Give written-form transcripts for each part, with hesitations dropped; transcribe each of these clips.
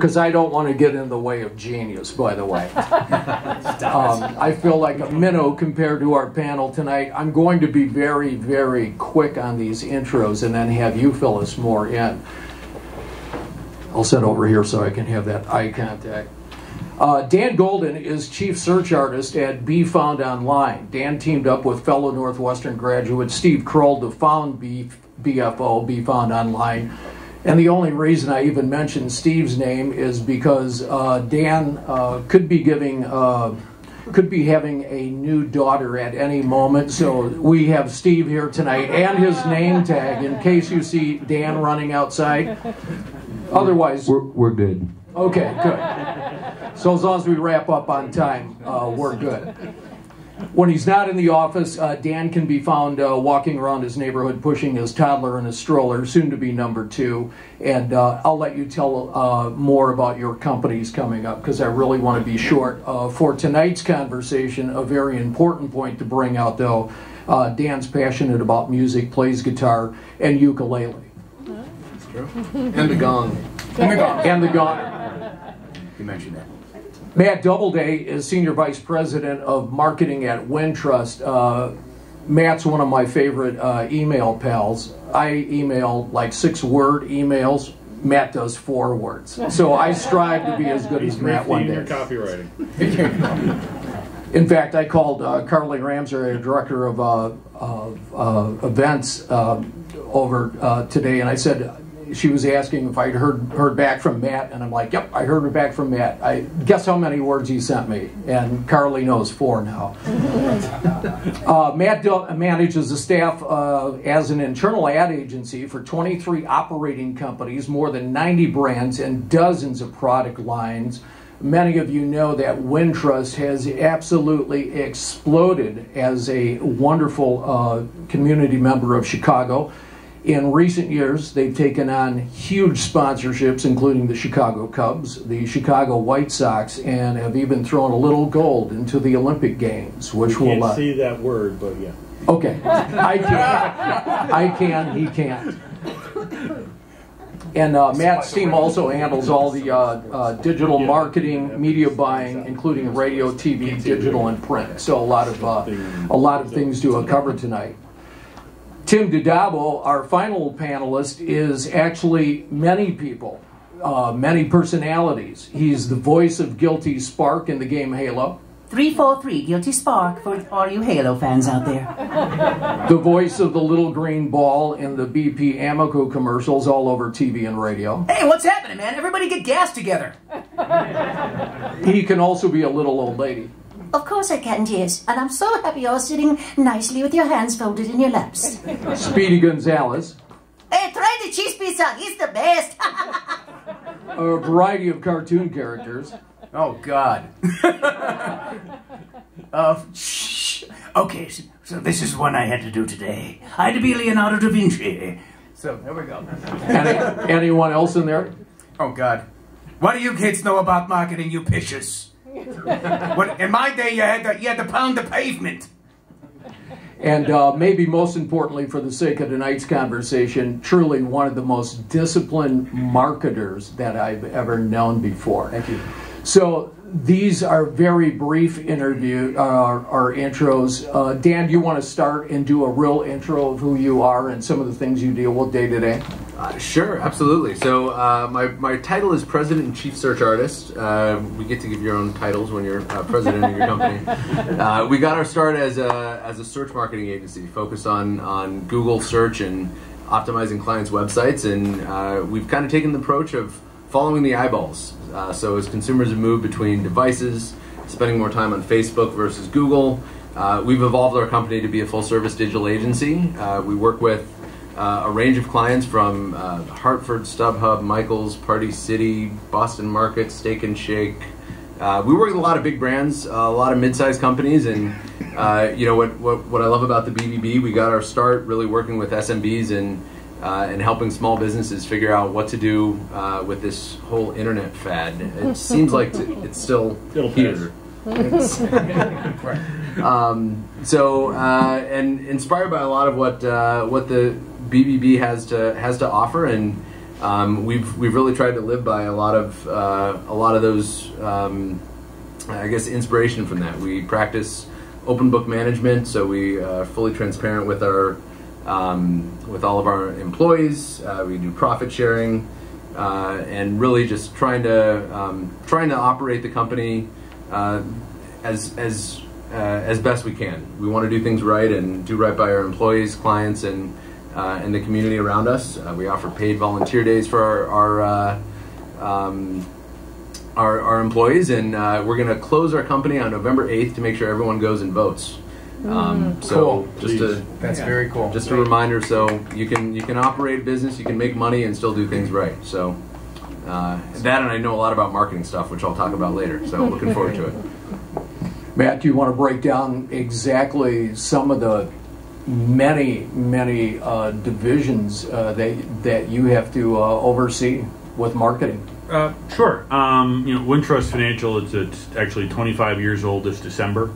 because I don't want to get in the way of genius, by the way. I feel like a minnow compared to our panel tonight. I'm going to be very, very quick on these intros and then have you fill us more in. I'll sit over here so I can have that eye contact. Dan Golden is Chief Search Artist at Be Found Online. Dan teamed up with fellow Northwestern graduate Steve Kroll to found BFO, Be Found Online. And the only reason I even mentioned Steve's name is because Dan could be having a new daughter at any moment. So we have Steve here tonight and his name tag in case you see Dan running outside. Otherwise, we're good. Okay, good. So as long as we wrap up on time, we're good. When he's not in the office, Dan can be found walking around his neighborhood pushing his toddler in a stroller, soon to be number 2. And I'll let you tell more about your companies coming up because I really want to be short. For tonight's conversation, a very important point to bring out, though, Dan's passionate about music, plays guitar, and ukulele. That's true. And the gong. And the gong. You mentioned that. Matt Doubleday is Senior Vice President of Marketing at Wintrust. Matt's one of my favorite email pals. I email like 6-word emails. Matt does 4 words. So I strive to be as good as Matt one day. Your copywriting. In fact, I called Carly Ramser, Director of Events, over today, and I said, she was asking if I'd heard back from Matt, and I'm like, yep, I heard back from Matt. I guess how many words he sent me, and Carly knows 4 now. Matt manages the staff as an internal ad agency for 23 operating companies, more than 90 brands, and dozens of product lines. Many of you know that Wintrust has absolutely exploded as a wonderful community member of Chicago. In recent years, they've taken on huge sponsorships, including the Chicago Cubs, the Chicago White Sox, and have even thrown a little gold into the Olympic Games, which will... You can't see that word, but yeah. Okay, I can. I can, he can't. And Matt's team also handles all the digital marketing, media buying, including radio, TV, digital, and print. So a lot of things to cover tonight. Tim Didabo, our final panelist, is actually many people, many personalities. He's the voice of Guilty Spark in the game Halo. 343 Guilty Spark for all you Halo fans out there. The voice of the little green ball in the BP Amoco commercials all over TV and radio. Hey, what's happening, man? Everybody get gas together. He can also be a little old lady. Of course I can, dears. And I'm so happy you're sitting nicely with your hands folded in your laps. Speedy Gonzalez. Hey, try the cheese pizza. He's the best. A variety of cartoon characters. Oh, God. Shh. Okay, so this is one I had to do today. I had to be Leonardo da Vinci. So, there we go. Anyone else in there? Oh, God. What do you kids know about marketing, you pishes? What, in my day, you had to pound the pavement. And maybe most importantly for the sake of tonight's conversation, truly one of the most disciplined marketers that I've ever known before. Thank you. So these are very brief our intros. Dan, do you want to start and do a real intro of who you are and some of the things you deal with day to day? Sure, absolutely. So my title is President and Chief Search Artist. We get to give your own titles when you're president of your company. We got our start as a search marketing agency focused on Google search and optimizing clients' websites, and we've kind of taken the approach of following the eyeballs. So as consumers have moved between devices, spending more time on Facebook versus Google, we've evolved our company to be a full-service digital agency. We work with a range of clients from Hartford, StubHub, Michaels, Party City, Boston Market, Steak and Shake. We work with a lot of big brands, a lot of mid-sized companies, and you know what I love about the BBB, we got our start really working with SMBs and helping small businesses figure out what to do with this whole internet fad. It seems like it's still here. And inspired by a lot of what the BBB has to offer, and we've really tried to live by a lot of those. I guess inspiration from that. We practice open book management, so we are fully transparent with our with all of our employees. We do profit sharing, and really just trying to operate the company as best we can. We want to do things right and do right by our employees, clients, and the community around us. We offer paid volunteer days for our employees, and we're going to close our company on November 8th to make sure everyone goes and votes. So cool. That's very cool. Just a reminder, so you can operate a business, you can make money, and still do things right. So that, and I know a lot about marketing stuff, which I'll talk about later. So looking forward to it. Matt, do you want to break down exactly some of the many divisions that you have to oversee with marketing? Sure. Wintrust Financial, it's actually 25 years old this December.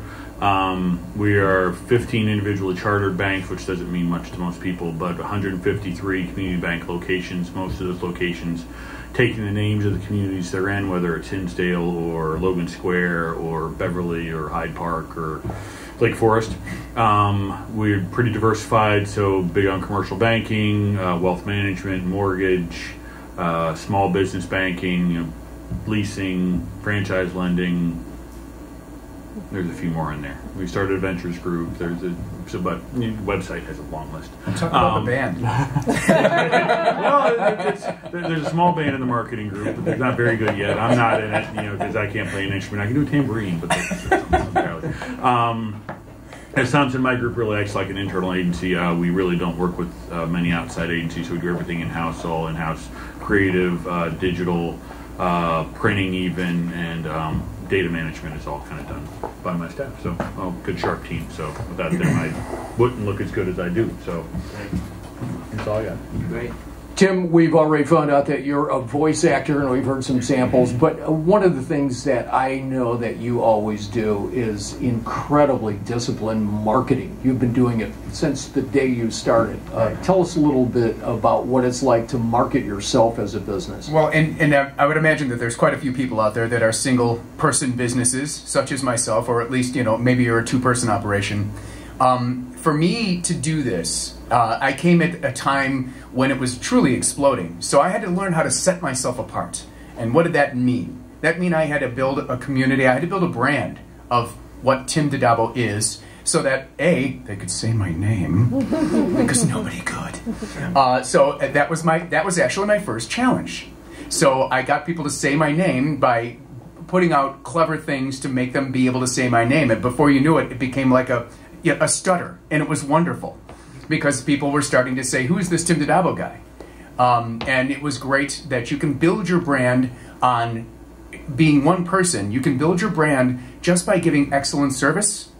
We are 15 individually chartered banks, which doesn't mean much to most people, but 153 community bank locations. Most of those locations taking the names of the communities they're in, whether it's Hinsdale or Logan Square or Beverly or Hyde Park or Lake Forest. We're pretty diversified, so big on commercial banking, wealth management, mortgage, small business banking, leasing, franchise lending. There's a few more in there. We started a ventures group. But the website has a long list. Talk about the band. Well, there's a small band in the marketing group, but they're not very good yet. I'm not in it, because I can't play an instrument. I can do a tambourine, but that's something entirely. As Tom said, my group really acts like an internal agency. We really don't work with many outside agencies, so we do everything in-house, all in-house, creative, digital, printing even, and data management is all kind of done by my staff. So, good sharp team. So without them, I wouldn't look as good as I do. So that's all I got. Great. Tim, we've already found out that you're a voice actor, and we've heard some samples, but one of the things that I know that you always do is incredibly disciplined marketing. You've been doing it since the day you started. Tell us a little bit about what it's like to market yourself as a business. Well, and I would imagine that there's quite a few people out there that are single-person businesses, such as myself, or at least, maybe you're a two-person operation. For me to do this, I came at a time when it was truly exploding. So I had to learn how to set myself apart. And what did that mean? That mean I had to build a community, I had to build a brand of what Tim DiDabbo is, so that A, they could say my name, because nobody could. So that was actually my first challenge. So I got people to say my name by putting out clever things to make them be able to say my name. And before you knew it, it became like a stutter, and it was wonderful because people were starting to say, who is this Tim DiDabbo guy? And it was great that you can build your brand on being one person. You can build your brand just by giving excellent service.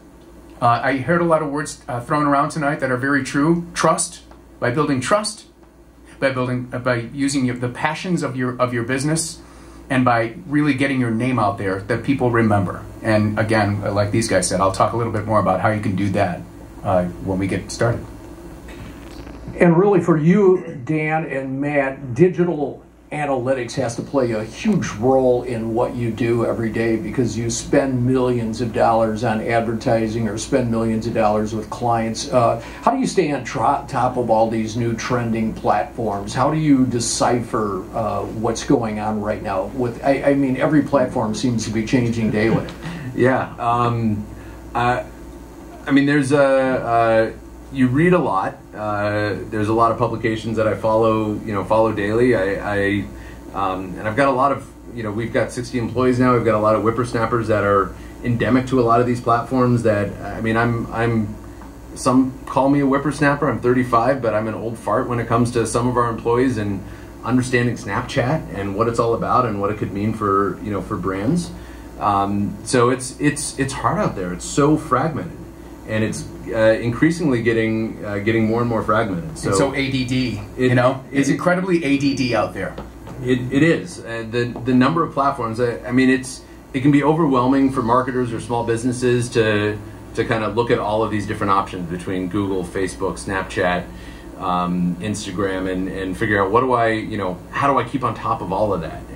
I heard a lot of words thrown around tonight that are very true. Trust, by building trust, by using the passions of your business, and by really getting your name out there that people remember. And again, like these guys said, I'll talk a little bit more about how you can do that when we get started. And really for you, Dan and Matt, digital analytics has to play a huge role in what you do every day because you spend millions of dollars on advertising or spend millions of dollars with clients. How do you stay on top of all these new trending platforms? How do you decipher what's going on right now? I mean, every platform seems to be changing daily. Yeah. I mean, there's you read a lot. There's a lot of publications that I follow daily. And I've got a lot of, we've got 60 employees now. We've got a lot of whippersnappers that are endemic to a lot of these platforms that, I mean, some call me a whippersnapper. I'm 35, but I'm an old fart when it comes to some of our employees and understanding Snapchat and what it's all about and what it could mean for, for brands. So it's hard out there. It's so fragmented. And it's increasingly getting more and more fragmented. So ADD, it's incredibly ADD out there. It is. The number of platforms. I mean, it can be overwhelming for marketers or small businesses to kind of look at all of these different options between Google, Facebook, Snapchat, Instagram, and figure out what do I, how do I keep on top of all of that?